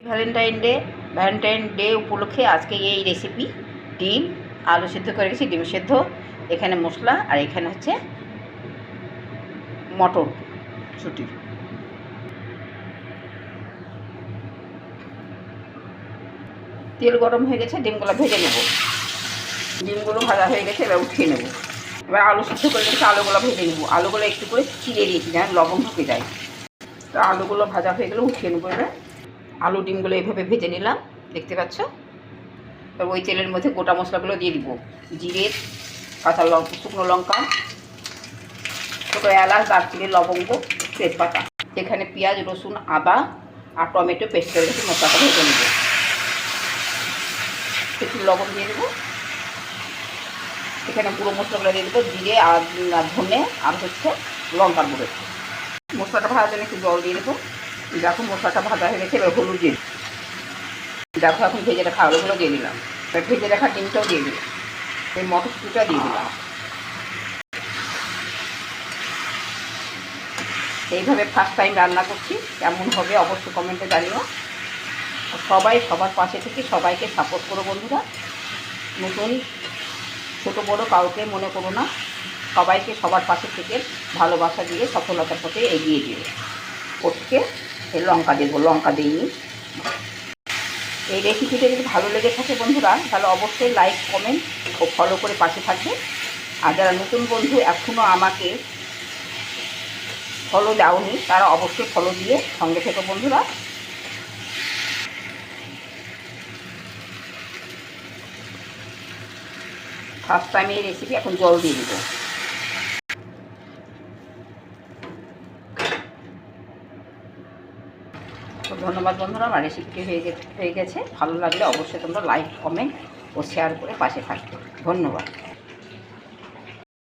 Valentine day উপলক্ষে আজকে এই রেসিপি ডিম আলু সেদ্ধ করে রেখেছি, ডিম সেদ্ধ, এখানে মশলা, আর এখানে হচ্ছে মটর ছুটি। তেল গরম হয়ে গেছে, ডিমগুলো ভেজে নেব। ডিমগুলো ভাজা হয়ে গেছে, এবার উঠিয়ে নেব। এবার আলু সিদ্ধ করে রেখেছি, আলুগুলো ভেজে নেব। আলুগুলো একটু করে চিড়ে দিয়েছি যেন লবণ ঢুকে যায়। তো আলুগুলো ভাজা হয়ে গেলে উঠিয়ে নেবো। এবার আলু ডিমগুলো এইভাবে ভেজে নিলাম, দেখতে পাচ্ছ। এবার ওই তেলের মধ্যে গোটা মশলাগুলো দিয়ে দিব। জিরে, কাঁচা লঙ্কা, শুকনো লঙ্কা, ছোটো এলাচ, দারচিনি, লবঙ্গ, তেজপাতা। এখানে পেঁয়াজ, রসুন, আদা আর টমেটো পেস্ট করে রেখে মশলাটা ভেজে নেব। একটু লবণ দিয়ে দেবো। এখানে পুরো মশলাগুলো দিয়ে দেবো, জিরে আর ধনে আর হচ্ছে লঙ্কার গুঁড়ো। মশলাটা ভাজার জন্য একটু জল দিয়ে দেবো। দেখো মশলাটা ভাজা হয়ে গেছে, এবার হলুদ দিয়ে দেখো এখন ভেজে রাখা আলুগুলো দিয়ে দিলাম। এবার ভেজে রাখা ডিমটাও দিয়ে দিলাম, এই মটরশুঁটিটা দিয়ে দিলাম। এইভাবে ফার্স্ট টাইম রান্না করছি, কেমন হবে অবশ্যই কমেন্টে জানিও। সবাই সবার পাশে থেকে সবাইকে সাপোর্ট করো বন্ধুরা। নতুন ছোটো বড়ো কাউকে মনে করো না, সবাইকে সবার পাশে থেকে ভালোবাসা দিয়ে সফলতার পথে এগিয়ে দিও। ওকে লঙ্কা দেবো, লঙ্কা দিইনি। এই রেসিপিটা যদি ভালো লেগে থাকে বন্ধুরা, তাহলে অবশ্যই লাইক, কমেন্ট ও ফলো করে পাশে থাকবে। আর যারা নতুন বন্ধু এখনও আমাকে ফলো দাওনি, তারা অবশ্যই ফলো দিয়ে সঙ্গে থেকো বন্ধুরা। ফার্স্ট টাইম এই রেসিপি, এখন জল দিয়ে দেবো। ধন্যবাদ বন্ধুরা, আমার রেসিপিটি হয়ে গেছে। ভালো লাগলে অবশ্যই তোমরা লাইক, কমেন্ট ও শেয়ার করে পাশে থাকবে। ধন্যবাদ।